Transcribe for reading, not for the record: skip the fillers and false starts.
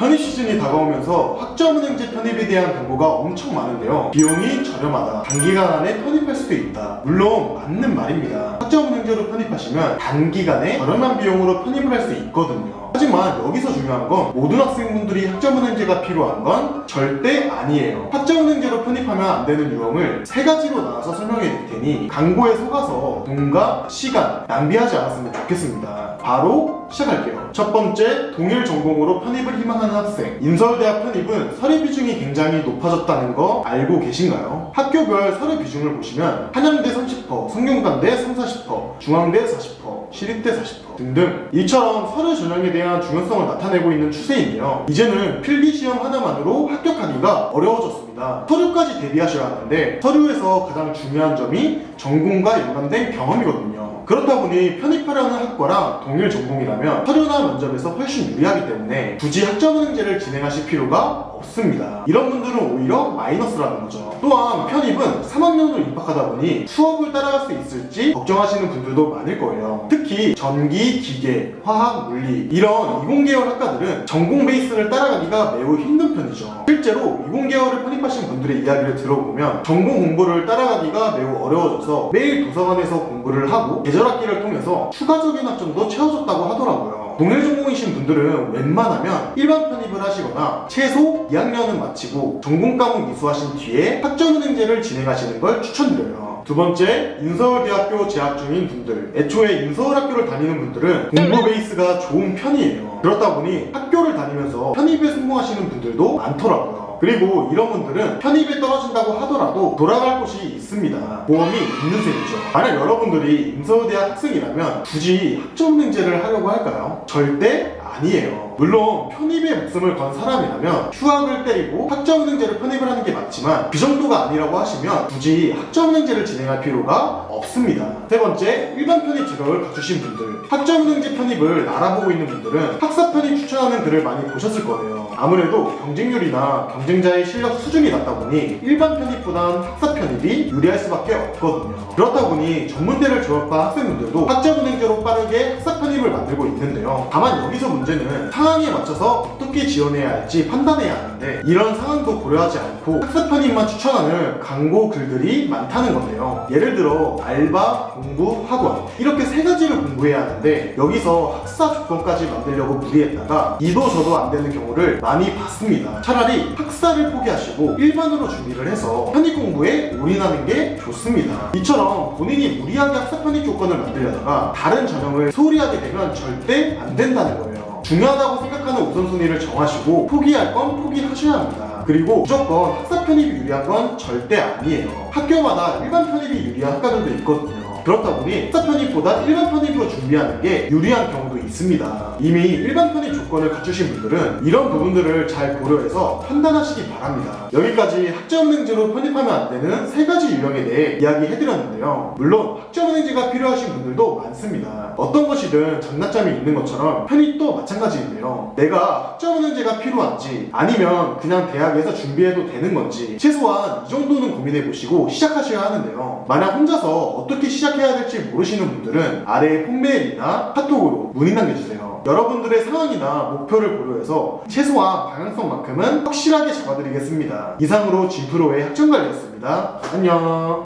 편입 시즌이 다가오면서 학점은행제 편입에 대한 광고가 엄청 많은데요. 비용이 저렴하다, 단기간 안에 편입할 수도 있다. 물론 맞는 말입니다. 학점은행제로 편입하시면 단기간에 저렴한 비용으로 편입을 할 수 있거든요. 하지만 여기서 중요한 건 모든 학생분들이 학점은행제가 필요한 건 절대 아니에요. 학점은행제로 편입하면 안 되는 유형을 3가지로 나눠서 설명해 드릴 테니 광고에 속아서 돈과 시간 낭비하지 않았으면 좋겠습니다. 바로 시작할게요. 첫 번째, 동일 전공으로 편입을 희망하는 학생. 인서울대학 편입은 서류 비중이 굉장히 높아졌다는 거 알고 계신가요? 학교별 서류 비중을 보시면 한양대 30%, 성균관대 30-40%, 중앙대 40%, 시립대 40% 등등 이처럼 서류 전형에 대한 중요성을 나타내고 있는 추세인데요. 이제는 필기시험 하나만으로 합격하기가 어려워졌습니다. 서류까지 대비하셔야 하는데 서류에서 가장 중요한 점이 전공과 연관된 경험이거든요. 그렇다 보니 편입하려는 학과랑 동일 전공이라면 서류나 면접에서 훨씬 유리하기 때문에 굳이 학점은행제를 진행하실 필요가 없습니다. 이런 분들은 오히려 마이너스라는 거죠. 또한 편입은 3학년으로 입학하다 보니 수업을 따라갈 수 있을지 걱정하시는 분들도 많을 거예요. 특히 전기, 기계, 화학, 물리 이런 이공계열 학과들은 전공 베이스를 따라가기가 매우 힘든 편이죠. 실제로 이공계열을 편입하신 분들의 이야기를 들어보면 전공 공부를 따라가기가 매우 어려워져서 매일 도서관에서 공부를 하고 계절학기를 통해서 추가적인 학점도 채워졌다고 하더라고요. 동일 전공이신 분들은 웬만하면 일반 편입을 하시거나 최소 2학년은 마치고 전공 과목 이수하신 뒤에 학점은행제를 진행하시는 걸 추천드려요. 두 번째, 인서울대학교 재학 중인 분들. 애초에 인서울학교를 다니는 분들은 공부 베이스가 좋은 편이에요. 그렇다 보니 학교를 다니면서 편입에 성공하시는 분들도 많더라고요. 그리고 이런 분들은 편입에 떨어진다고 하더라도 돌아갈 곳이 있습니다. 보험이 있는 셈이죠. 만약 여러분들이 인서울대학 학생이라면 굳이 학점은행제를 하려고 할까요? 절대 아니에요. 물론 편입에 목숨을 건 사람이라면 휴학을 때리고 학점은행제를 편입을 하는 게 맞지만 그 정도가 아니라고 하시면 굳이 학점은행제를 진행할 필요가 없습니다. 세 번째, 일반 편입 자격을 갖추신 분들. 학점은행제 편입을 알아보고 있는 분들은 학사 편입 추천하는 글을 많이 보셨을 거예요. 아무래도 경쟁률이나 경쟁자의 실력 수준이 낮다 보니 일반 편입보단 학사 편입이 유리할 수밖에 없거든요. 그렇다 보니 전문대를 졸업한 학생분들도 학점은행제로 빠르게 학사 편입을 만들고 있는데요. 다만 여기서 문제는 상황에 맞춰서 어떻게 지원해야 할지 판단해야 하는데 이런 상황도 고려하지 않고 학사 편입만 추천하는 광고 글들이 많다는 건데요. 예를 들어 알바, 공부, 학원 이렇게 3가지를 공부해야 하는데 여기서 학사 조건까지 만들려고 무리했다가 이도 저도 안 되는 경우를 많이 봤습니다. 차라리 학사를 포기하시고 일반으로 준비를 해서 편입 공부에 올인하는 게 좋습니다. 이처럼 본인이 무리하게 학사 편입 조건을 만들려다가 다른 전형을 소홀히 하게 되면 절대 안 된다는 거예요. 중요하다고 생각하는 우선순위를 정하시고 포기할 건 포기하셔야 합니다. 그리고 무조건 학사 편입이 유리한 건 절대 아니에요. 학교마다 일반 편입이 유리한 학과들도 있거든요. 그렇다 보니 학사 편입보다 일반 편입으로 준비하는 게 유리한 경우도 있습니다. 이미 일반 편입 조건을 갖추신 분들은 이런 부분들을 잘 고려해서 판단하시기 바랍니다. 여기까지 학점은행제로 편입하면 안 되는 3가지 유형에 대해 이야기해드렸는데요. 물론 학점은행제가 필요하신 분들도 많습니다. 어떤 것이든 장단점이 있는 것처럼 편입도 마찬가지인데요. 내가 학점은행제가 필요한지 아니면 그냥 대학에서 준비해도 되는 건지 최소한 이 정도는 고민해보시고 시작하셔야 하는데요. 만약 혼자서 어떻게 시작해야 될지 모르시는 분들은 아래 폰메일이나 카톡으로 문의 남겨주세요. 여러분들의 상황이나 목표를 고려해서 최소한 방향성만큼은 확실하게 잡아드리겠습니다. 이상으로 진프로의 학점관리였습니다. 안녕.